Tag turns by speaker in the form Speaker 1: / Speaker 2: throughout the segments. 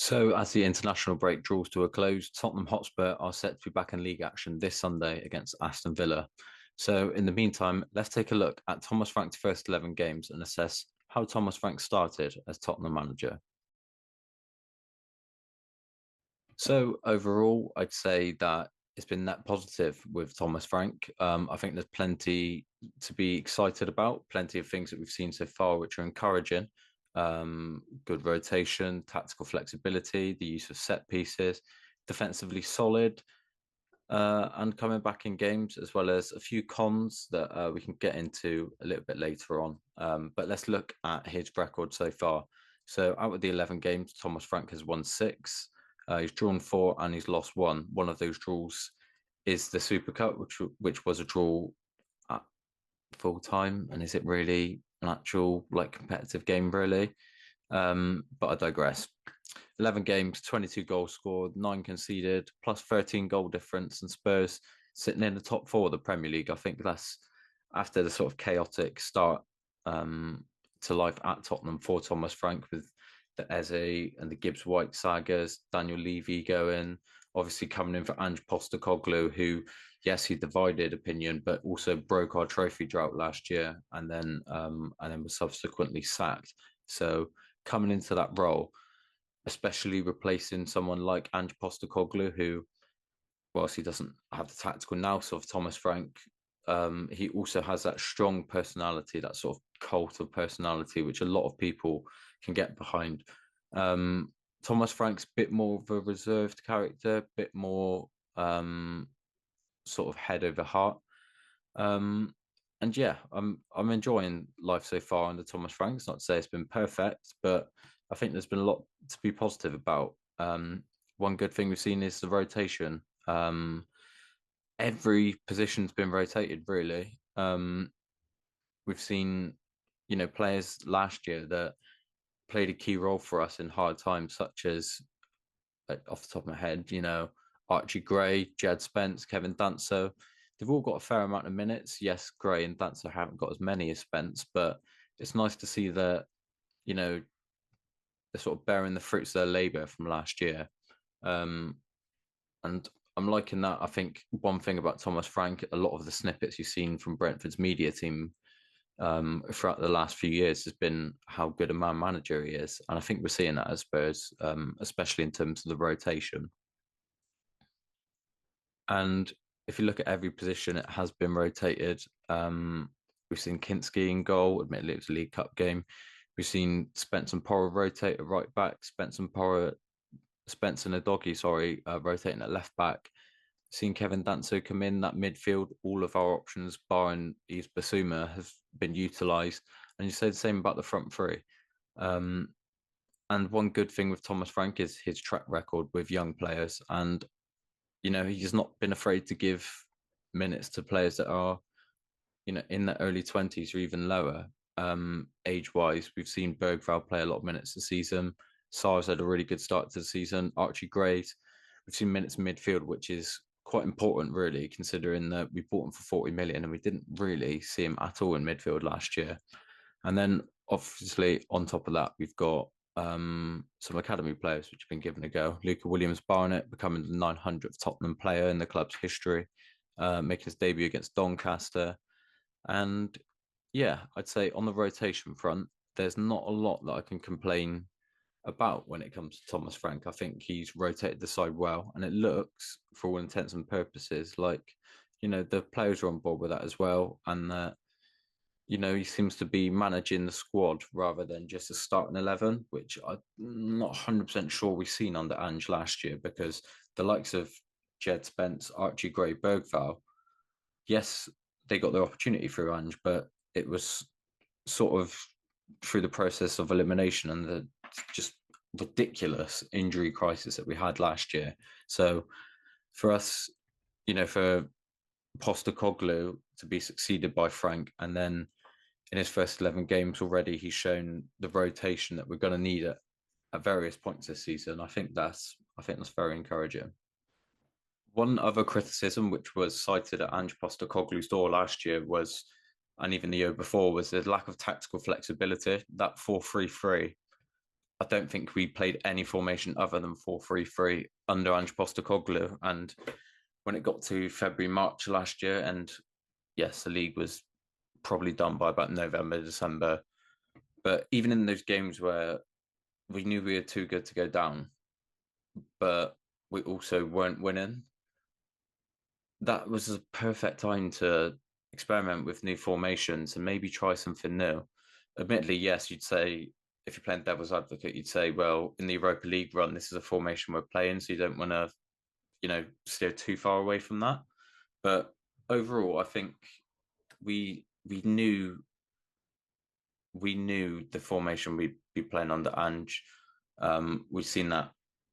Speaker 1: So, as the international break draws to a close, Tottenham Hotspur are set to be back in league action this Sunday against Aston Villa. So, in the meantime, let's take a look at Thomas Frank's first 11 games and assess how Thomas Frank started as Tottenham manager. So, overall, I'd say that it's been net positive with Thomas Frank. I think there's plenty to be excited about, plenty of things that we've seen so far which are encouraging. Good rotation, tactical flexibility, the use of set pieces, defensively solid, and coming back in games, as well as a few cons that we can get into a little bit later on. But let's look at his record so far. So, out of the 11 games, Thomas Frank has won six. He's drawn four and he's lost one. One of those draws is the Super Cup, which was a draw at full time. And is it really an actual competitive game, really? But I digress. 11 games, 22 goals scored, nine conceded, plus 13 goal difference, and Spurs sitting in the top four of the Premier League. I think that's after the sort of chaotic start to life at Tottenham for Thomas Frank with the Eze and the Gibbs White sagas, Daniel Levy going, obviously coming in for Ange Postecoglou, who, yes, he divided opinion, but also broke our trophy drought last year and then was subsequently sacked. So coming into that role, especially replacing someone like Ange Postecoglou, who, whilst he doesn't have the tactical nous of Thomas Frank, he also has that strong personality, that sort of cult of personality, which a lot of people can get behind. Thomas Frank's a bit more of a reserved character, a bit more sort of head over heart. And yeah, I'm enjoying life so far under Thomas Frank. It's not to say it's been perfect, but I think there's been a lot to be positive about. One good thing we've seen is the rotation. Every position's been rotated, really. We've seen, players last year that played a key role for us in hard times, such as, off the top of my head, Archie Gray, Jed Spence, Kevin Danso. They've all got a fair amount of minutes. Yes, Gray and Danso haven't got as many as Spence, but it's nice to see that, they're sort of bearing the fruits of their labour from last year. Um, and I'm liking that. I think one thing about Thomas Frank, a lot of the snippets you've seen from Brentford's media team throughout the last few years has been how good a man manager he is. And I think we're seeing that as Spurs, especially in terms of the rotation. And if you look at every position, it has been rotated. We've seen Kinski in goal. Admittedly, it was a League Cup game. We've seen Spence and Porra rotate at right back. Spence and Adoggy, sorry, rotating at left back. Seen Kevin Danso come in that midfield. All of our options, barring Yves Basuma, have been utilised. And you say the same about the front three. And one good thing with Thomas Frank is his track record with young players. And he's not been afraid to give minutes to players that are, in the early 20s or even lower. Age-wise, we've seen Bergvall play a lot of minutes this season. Sars had a really good start to the season. Archie Gray, we've seen minutes in midfield, which is quite important, really, considering that we bought him for 40 million and we didn't really see him at all in midfield last year. And then, obviously, on top of that, we've got some academy players which have been given a go. Luca Williams-Barnett becoming the 900th Tottenham player in the club's history, making his debut against Doncaster. And yeah, I'd say on the rotation front, there's not a lot that I can complain about when it comes to Thomas Frank. I think he's rotated the side well, and it looks, for all intents and purposes, like the players are on board with that as well, and that he seems to be managing the squad rather than just a starting 11, which I'm not 100% sure we've seen under Ange last year, because the likes of Jed Spence, Archie Gray, Bergvall, yes, they got their opportunity through Ange, but it was sort of through the process of elimination and the just ridiculous injury crisis that we had last year. So for us, for Postecoglou to be succeeded by Frank, and then in his first 11 games already, he's shown the rotation that we're going to need at various points this season. I think that's very encouraging. One other criticism, which was cited at Ange Postecoglou's door last year, was, and even the year before, was the lack of tactical flexibility. That 4-3-3 I don't think we played any formation other than 4-3-3 under Ange Postecoglou. And when it got to February, March last year, and yes, the league was probably done by about November, December. But even in those games where we knew we were too good to go down, but we also weren't winning, that was a perfect time to experiment with new formations and maybe try something new. Admittedly, yes, you'd say if you're playing devil's advocate, you'd say, well, in the Europa League run, this is a formation we're playing, so you don't want to, steer too far away from that. But overall, I think we knew the formation we'd be playing under Ange. We've seen that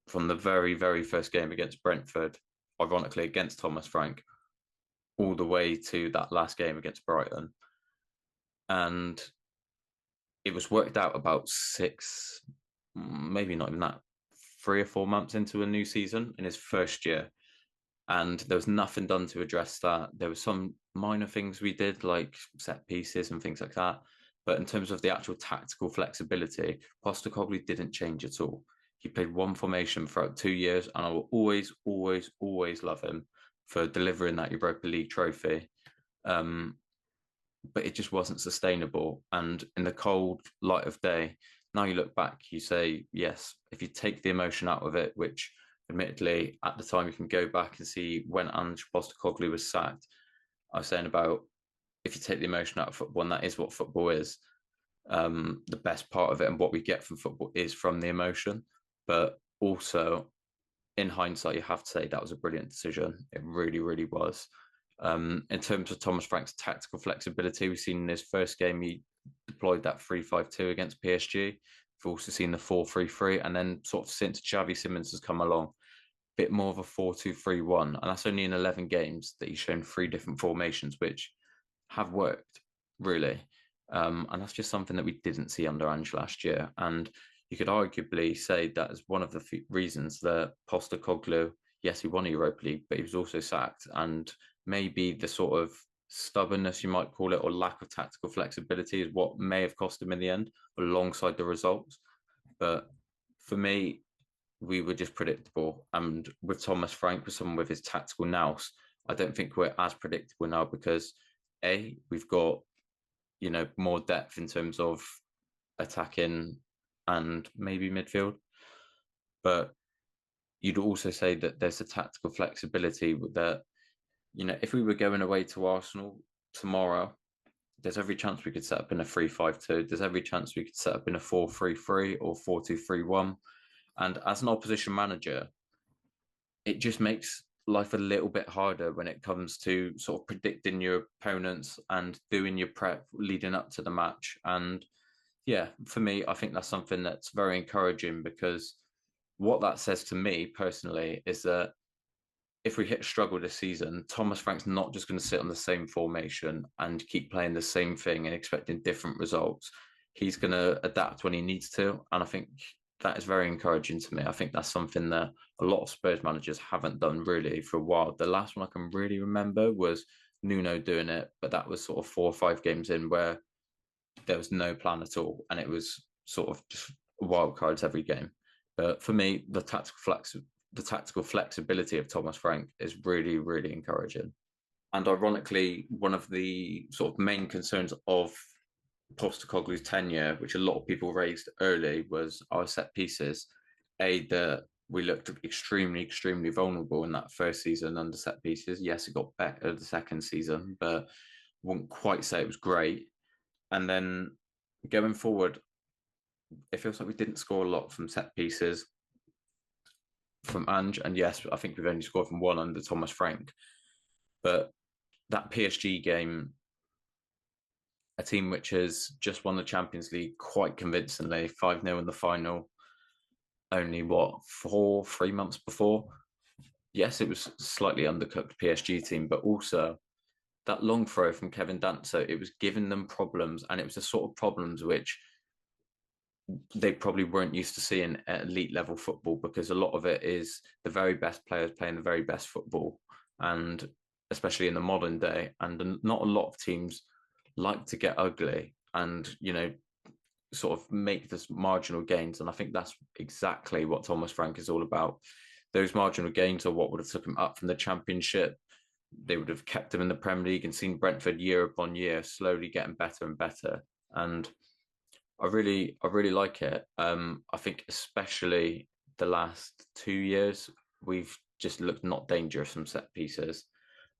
Speaker 1: from the very, very first game against Brentford, ironically against Thomas Frank, all the way to that last game against Brighton. And it was worked out about six, maybe not even that, 3 or 4 months into a new season in his first year. And there was nothing done to address that. There were some minor things we did, like set pieces and things like that. But in terms of the actual tactical flexibility, Postecoglou didn't change at all. He played one formation throughout 2 years, and I will always, always, always love him for delivering that Europa League trophy. Um, but it just wasn't sustainable. And in the cold light of day, now you look back, you say, yes, if you take the emotion out of it, which admittedly at the time you can go back and see when Ange Postecoglou was sacked, I was saying about if you take the emotion out of football, and that is what football is, the best part of it and what we get from football is from the emotion. But also, in hindsight, you have to say that was a brilliant decision. It really, really was. In terms of Thomas Frank's tactical flexibility, we've seen in his first game he deployed that 3-5-2 against PSG. We've also seen the 4-3-3, and then sort of since Xavi Simons has come along, a bit more of a 4-2-3-1, and that's only in 11 games that he's shown 3 different formations, which have worked really. And that's just something that we didn't see under Ange last year. And you could arguably say that is one of the reasons that Postecoglou, yes, he won a Europa League, but he was also sacked. And maybe the sort of stubbornness, you might call it, or lack of tactical flexibility is what may have cost him in the end, alongside the results. But for me, we were just predictable. And with Thomas Frank, with someone with his tactical nous, I don't think we're as predictable now because we've got more depth in terms of attacking and maybe midfield, but you'd also say that there's a tactical flexibility that if we were going away to Arsenal tomorrow, there's every chance we could set up in a 3-5-2. There's every chance we could set up in a 4-3-3 or 4-2-3-1. And as an opposition manager, it just makes life a little bit harder when it comes to sort of predicting your opponents and doing your prep leading up to the match. And yeah, for me, I think that's something that's very encouraging because what that says to me personally is that if we hit a struggle this season, Thomas Frank's not just going to sit on the same formation and keep playing the same thing and expecting different results. He's going to adapt when he needs to. And I think that is very encouraging to me. I think that's something that a lot of Spurs managers haven't done really for a while. The last one I can really remember was Nuno doing it, but that was sort of 4 or 5 games in where there was no plan at all. And it was sort of just wild cards every game. But for me, the tactical flexibility of Thomas Frank is really, really encouraging. And ironically, one of the sort of main concerns of Postecoglou's tenure, which a lot of people raised early, was our set pieces. That we looked extremely, extremely vulnerable in that first season under set pieces. Yes, it got better the second season, but wouldn't quite say it was great. And then going forward, it feels like we didn't score a lot from set pieces from Ange. And yes, I think we've only scored from one under Thomas Frank. But that PSG game, a team which has just won the Champions League quite convincingly, 5-0 in the final, only 3 months before. Yes, it was slightly undercooked PSG team, but also that long throw from Kevin Danso, it was giving them problems, and it was the sort of problems which they probably weren't used to seeing at elite level football, because a lot of it is the very best players playing the very best football, and especially in the modern day, and not a lot of teams like to get ugly and sort of make this marginal gains. And I think that's exactly what Thomas Frank is all about. Those marginal gains are what would have took him up from the Championship. They would have kept him in the Premier League and seen Brentford year upon year slowly getting better and better. And I really like it. I think especially the last 2 years, we've just looked not dangerous from set pieces.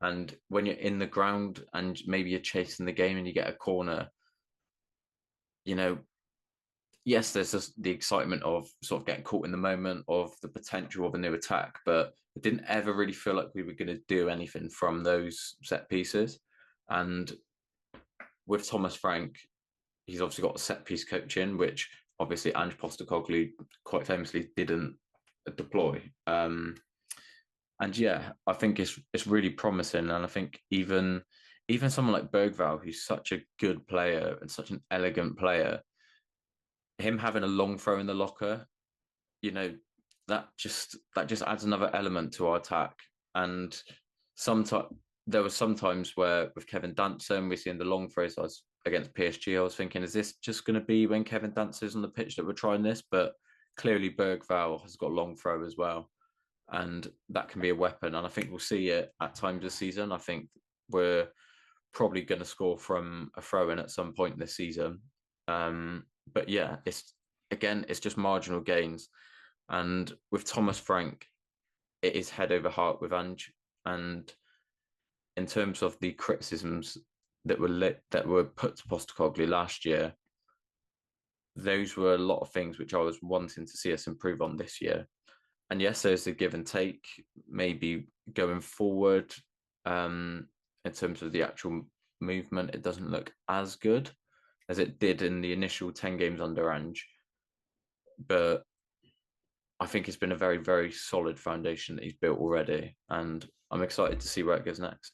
Speaker 1: And when you're in the ground and maybe you're chasing the game and you get a corner, you know, yes, there's just the excitement of sort of getting caught in the moment of the potential of a new attack, but it didn't ever really feel like we were going to do anything from those set pieces. And with Thomas Frank, he's obviously got set piece coaching, which obviously Ange Postecoglou quite famously didn't deploy. And yeah, I think it's really promising, and I think even someone like Bergval, who's such a good player and such an elegant player, him having a long throw in the locker, you know, that just adds another element to our attack. And sometimes there were some times where with Kevin Danson, we're seeing the long throws against PSG. I was thinking, is this just going to be when Kevin Danson's on the pitch that we're trying this? But clearly, Bergval has got long throw as well, and that can be a weapon. And I think we'll see it at times this season. I think we're probably going to score from a throw in at some point this season. But yeah, it's just marginal gains. And with Thomas Frank, it is head over heart with Ange. And in terms of the criticisms that were put to Postecoglou last year, those were a lot of things which I was wanting to see us improve on this year. And yes, there's a give and take, maybe going forward. In terms of the actual movement, it doesn't look as good as it did in the initial 10 games under Ange. But I think it's been a very, very solid foundation that he's built already. And I'm excited to see where it goes next.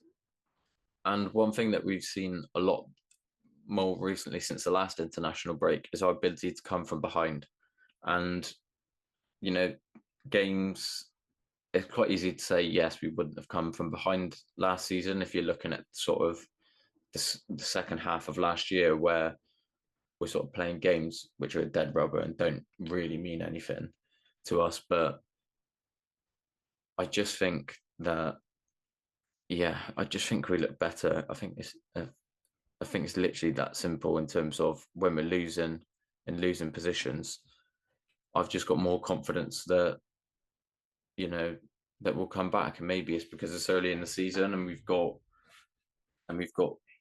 Speaker 1: And one thing that we've seen a lot more recently since the last international break is our ability to come from behind. And, you know, games, it's quite easy to say, yes, we wouldn't have come from behind last season if you're looking at sort of the second half of last year where we're sort of playing games which are a dead rubber and don't really mean anything to us. But I just think that, yeah, I just think we look better. I think it's literally that simple in terms of when we're losing in losing positions. I've just got more confidence that, you know, that we'll come back, and maybe it's because it's early in the season and we've got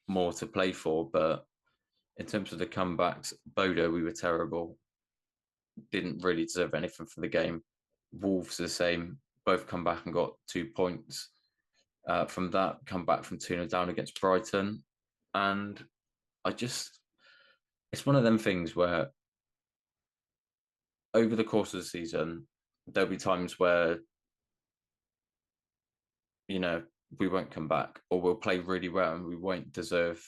Speaker 1: more to play for. But in terms of the comebacks, Bodo, we were terrible. Didn't really deserve anything for the game. Wolves the same. Both come back and got 2 points. From that, come back from 2-0 down against Brighton. And it's one of them things where over the course of the season, there'll be times where, you know, we won't come back or we'll play really well and we won't deserve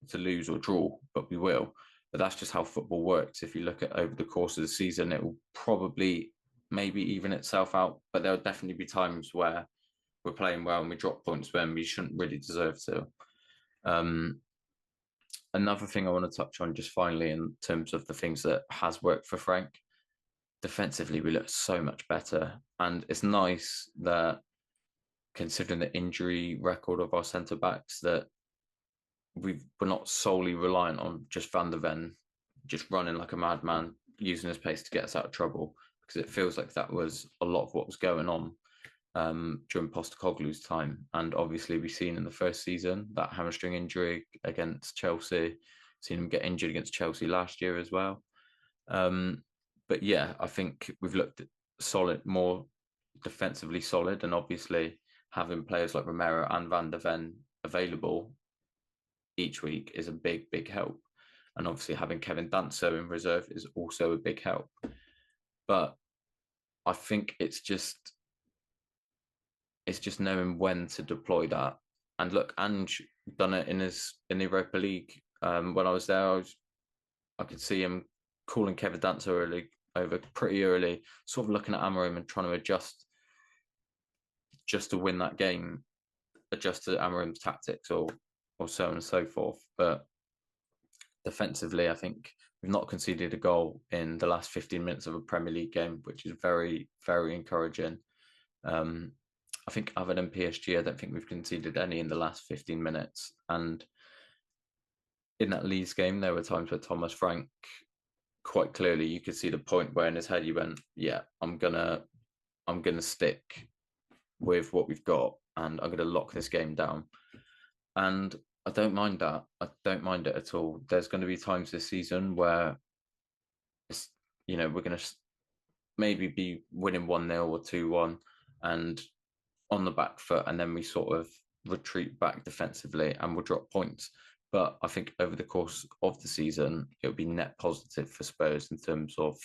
Speaker 1: to lose or draw, but we will. But that's just how football works. If you look at over the course of the season, it will probably maybe even itself out, but there'll definitely be times where we're playing well and we drop points when we shouldn't really deserve to. Another thing I want to touch on just finally in terms of the things that has worked for Frank, defensively we look so much better. And it's nice that considering the injury record of our centre backs that we're not solely reliant on just Van der Ven just running like a madman, using his pace to get us out of trouble, because it feels like that was a lot of what was going on during Postecoglou's time. And obviously we've seen in the first season that hamstring injury against Chelsea, seen him get injured against Chelsea last year as well. But yeah, I think we've looked solid, more defensively solid, and obviously having players like Romero and Van der Ven available each week is a big, big help. And obviously having Kevin Danso in reserve is also a big help. But I think it's just knowing when to deploy that. And look, Ange done it in the Europa League. When I was there, I could see him calling Kevin Danso early over pretty early, sort of looking at Amorim and trying to adjust just to win that game, adjust to Amorim's tactics or so on and so forth. But defensively, I think We've not conceded a goal in the last 15 minutes of a Premier League game, which is very, very encouraging. Um, I think other than PSG, I don't think we've conceded any in the last 15 minutes. And in that Leeds game, there were times where Thomas Frank, quite clearly, you could see the point where in his head he went, "Yeah, I'm gonna stick with what we've got, and I'm gonna lock this game down." And I don't mind that. I don't mind it at all. There's going to be times this season where it's, we're going to maybe be winning 1-0 or 2-1 and on the back foot, and then we sort of retreat back defensively and we'll drop points. But I think over the course of the season, it'll be net positive for Spurs in terms of,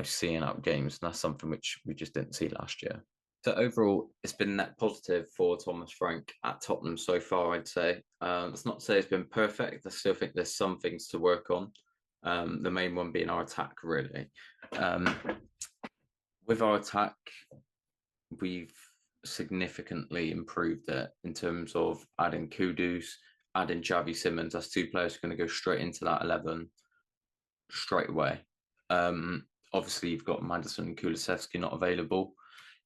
Speaker 1: seeing out games. And that's something which we just didn't see last year. So overall, it's been net positive for Thomas Frank at Tottenham so far, I'd say. That's not to say it's been perfect. I still think there's some things to work on. The main one being our attack, really. Um, with our attack, we've significantly improved it in terms of adding Kudus, adding Javi Simmons. That's two players who are going to go straight into that 11 straight away. Obviously, you've got Madison and Kulusevski not available.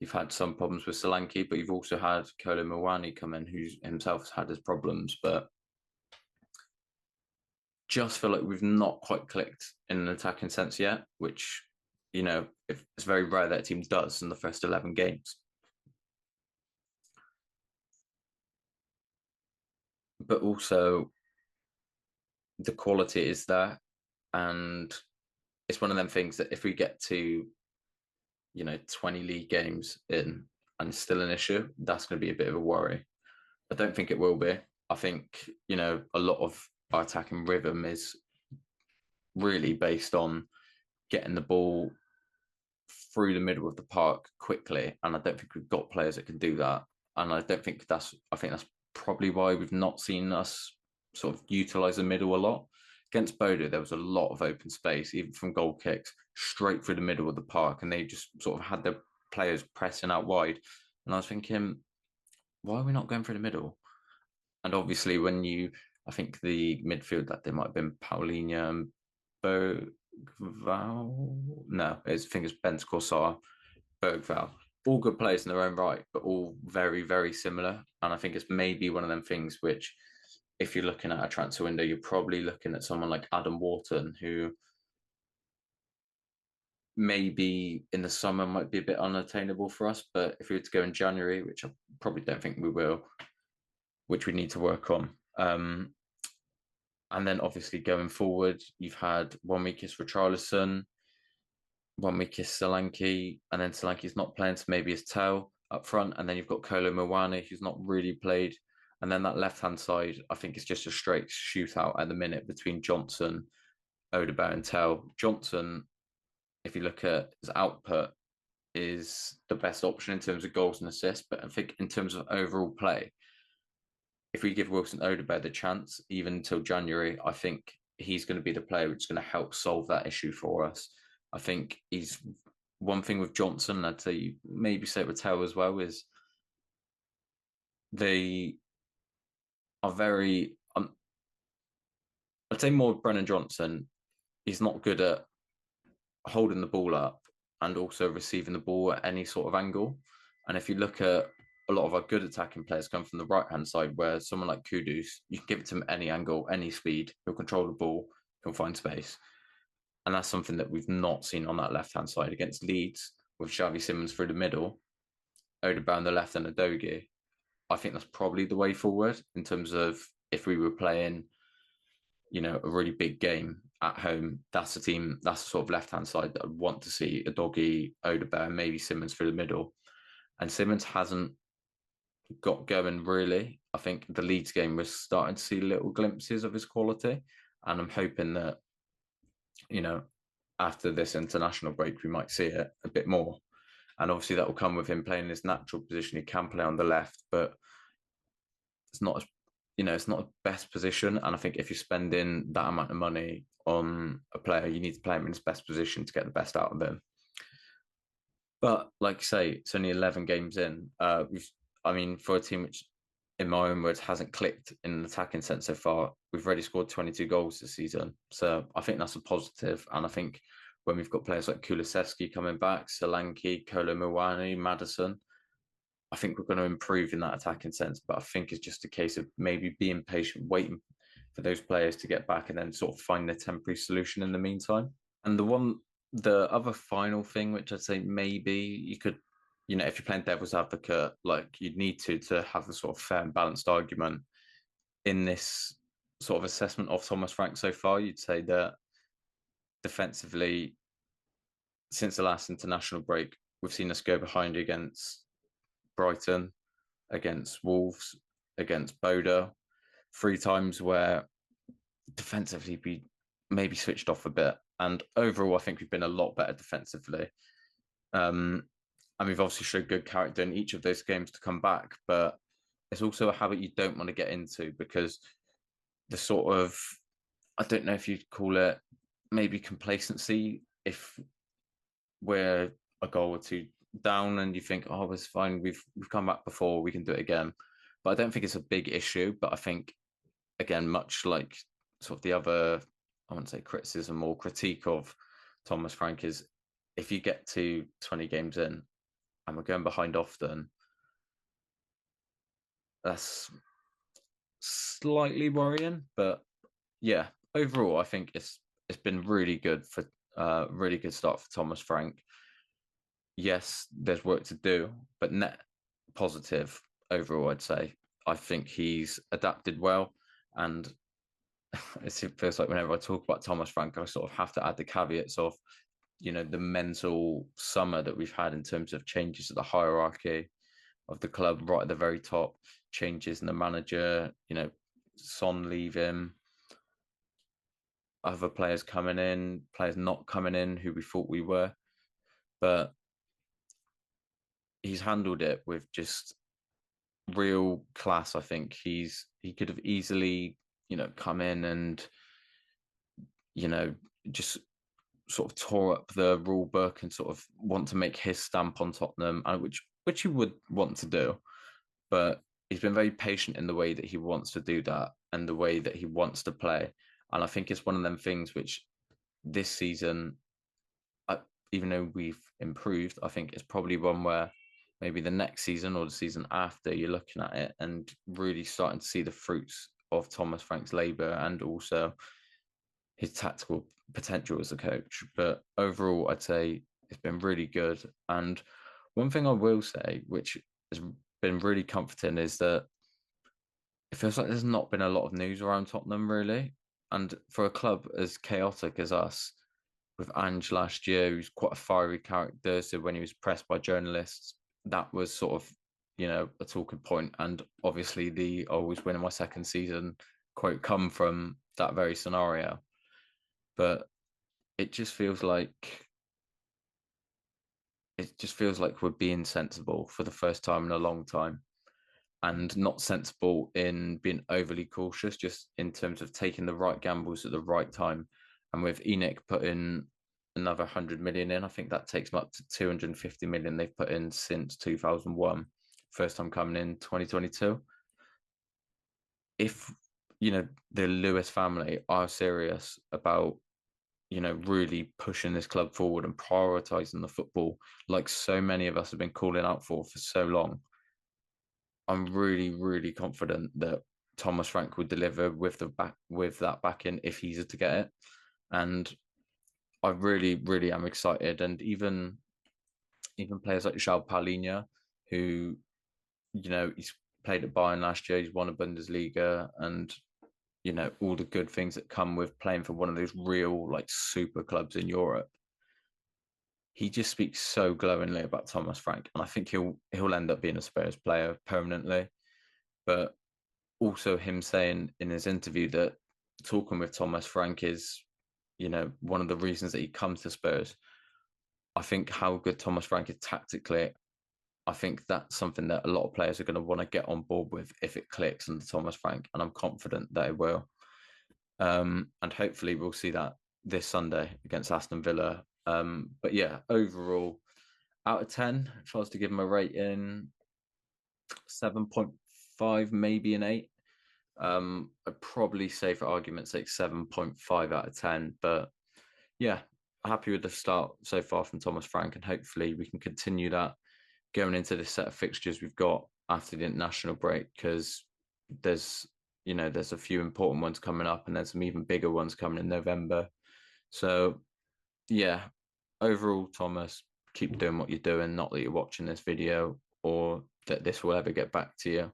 Speaker 1: You've had some problems with Solanke, but you've also had Kolo Muani come in, who himself has had his problems, but just feel like we've not quite clicked in an attacking sense yet, which, it's very rare that a team does in the first 11 games. But also, the quality is there. And it's one of them things that if we get to, 20 league games in and it's still an issue, that's going to be a bit of a worry. I don't think it will be. I think, a lot of our attacking rhythm is really based on getting the ball through the middle of the park quickly. And I don't think we've got players that can do that. And I think that's probably why we've not seen us sort of utilize the middle a lot. Against Bodo, there was a lot of open space, even from goal kicks, straight through the middle of the park. And they just sort of had their players pressing out wide. And I was thinking, why are we not going through the middle? And obviously, I think the midfield that there might have been Paulinho and Bergval. No, I think it's Ben Corsar, Bergval. All good players in their own right, but all very, very similar. And I think it's maybe one of them things which, if you're looking at a transfer window, you're probably looking at someone like Adam Wharton, who maybe in the summer might be a bit unattainable for us. But if we were to go in January, which I probably don't think we will, which we need to work on. And then obviously going forward, you've had 1 week is Richarlison, 1 week is Solanke, and then Solanke's not playing, so maybe it's Tell up front. And then you've got Kolo Muani, who's not really played. And then that left-hand side, I think it's just a straight shootout at the minute between Johnson, Odegaard, and Tell. Johnson, if you look at his output, is the best option in terms of goals and assists. But I think in terms of overall play, if we give Wilson Odegaard the chance, even until January, I think he's going to be the player which is going to help solve that issue for us. I think he's one thing with Johnson, I'd say maybe say with Tell as well, is they are very, I'd say more with Brennan Johnson, he's not good at holding the ball up and also receiving the ball at any sort of angle. And if you look at a lot of our good attacking players come from the right hand side, where someone like Kudus, you can give it to him any angle, any speed, he'll control the ball, he'll find space. And that's something that we've not seen on that left hand side against Leeds with Xavi Simmons through the middle, Odegaard on the left and Adogi. I think that's probably the way forward in terms of if we were playing, a really big game at home. That's the team, that's the sort of left hand side that I'd want to see Adogi, Odegaard, maybe Simmons through the middle. And Simmons hasn't got going really. I think the Leeds game was starting to see little glimpses of his quality. And I'm hoping that, after this international break, we might see it a bit more. And obviously that will come with him playing his natural position. He can play on the left, but it's not it's not a best position. And I think if you're spending that amount of money on a player, you need to play him in his best position to get the best out of him. But like I say, it's only 11 games in. For a team which in my own words, hasn't clicked in an attacking sense so far. We've already scored 22 goals this season. So I think that's a positive. And I think when we've got players like Kulusevski coming back, Solanke, Kolo Muani, Madison, I think we're going to improve in that attacking sense. But I think it's just a case of maybe being patient, waiting for those players to get back and then sort of find a temporary solution in the meantime. And the other final thing, which I'd say maybe you could, if you're playing devil's advocate, like you'd need to have the sort of fair and balanced argument in this sort of assessment of Thomas Frank so far. You'd say that defensively, since the last international break, we've seen us go behind against Brighton, against Wolves, against Bodo, three times where defensively we maybe switched off a bit. And overall, I think we've been a lot better defensively. And we've obviously showed good character in each of those games to come back, but it's also a habit you don't want to get into because the sort of, I don't know if you'd call it maybe complacency if we're a goal or two down and you think, oh, it's fine, we've come back before, we can do it again. But I don't think it's a big issue. But I think again, much like sort of the other, I wouldn't say criticism or critique of Thomas Frank is if you get to 20 games in and we're going behind often, that's slightly worrying. But yeah, overall, I think it's been really good for really good start for Thomas Frank. Yes, there's work to do, but net positive overall, I'd say. I think he's adapted well, and it feels like whenever I talk about Thomas Frank, I sort of have to add the caveats of, the mental summer that we've had in terms of changes to the hierarchy of the club right at the very top, changes in the manager, Son leaving, other players coming in, players not coming in who we thought we were. But he's handled it with just real class. I think he could have easily, come in and, just sort of tore up the rule book and sort of want to make his stamp on Tottenham, and which he would want to do. But he's been very patient in the way that he wants to do that and the way that he wants to play. And I think it's one of them things which this season, even though we've improved, I think it's probably one where maybe the next season or the season after you're looking at it and really starting to see the fruits of Thomas Frank's labour and also his tactical potential as a coach. But overall, I'd say it's been really good. And one thing I will say, which has been really comforting, is that it feels like there's not been a lot of news around Tottenham, really. And for a club as chaotic as us, with Ange last year, who's quite a fiery character, so when he was pressed by journalists, that was sort of, a talking point. And obviously, the always winning my second season quote come from that very scenario. But it just feels like we're being sensible for the first time in a long time, and not sensible in being overly cautious, just in terms of taking the right gambles at the right time. And with ENIC putting another 100 million in, I think that takes them up to 250 million they've put in since 2001, first time coming in 2022. If, the Lewis family are serious about, really pushing this club forward and prioritizing the football, like so many of us have been calling out for so long, I'm really, really confident that Thomas Frank would deliver with that backing if he's to get it. And I really, really am excited. And even players like João Paulinho, who, he's played at Bayern last year, he's won a Bundesliga, and all the good things that come with playing for one of those real like super clubs in Europe. He just speaks so glowingly about Thomas Frank, and I think he'll end up being a Spurs player permanently. But also him saying in his interview that talking with Thomas Frank is, one of the reasons that he comes to Spurs. I think how good Thomas Frank is tactically, I think that's something that a lot of players are going to want to get on board with if it clicks under Thomas Frank, and I'm confident that it will. And hopefully we'll see that this Sunday against Aston Villa. But yeah, overall, out of 10, if I was to give him a rating, 7.5. 6.5, maybe an 8. I'd probably say for argument's sake 7.5 out of 10. But yeah, happy with the start so far from Thomas Frank, and hopefully we can continue that going into this set of fixtures we've got after the international break, because there's there's a few important ones coming up, and there's some even bigger ones coming in November. So yeah, overall, Thomas, keep doing what you're doing. Not that you're watching this video or that this will ever get back to you,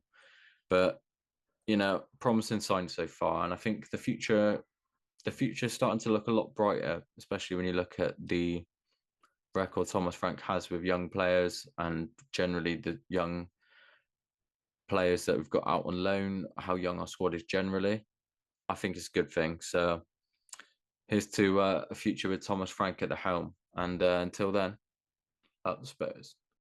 Speaker 1: but promising signs so far, and I think the future is starting to look a lot brighter, especially when you look at the record Thomas Frank has with young players, and generally the young players that we've got out on loan, how young our squad is generally. I think it's a good thing. So here's to a future with Thomas Frank at the helm. And until then, up the Spurs.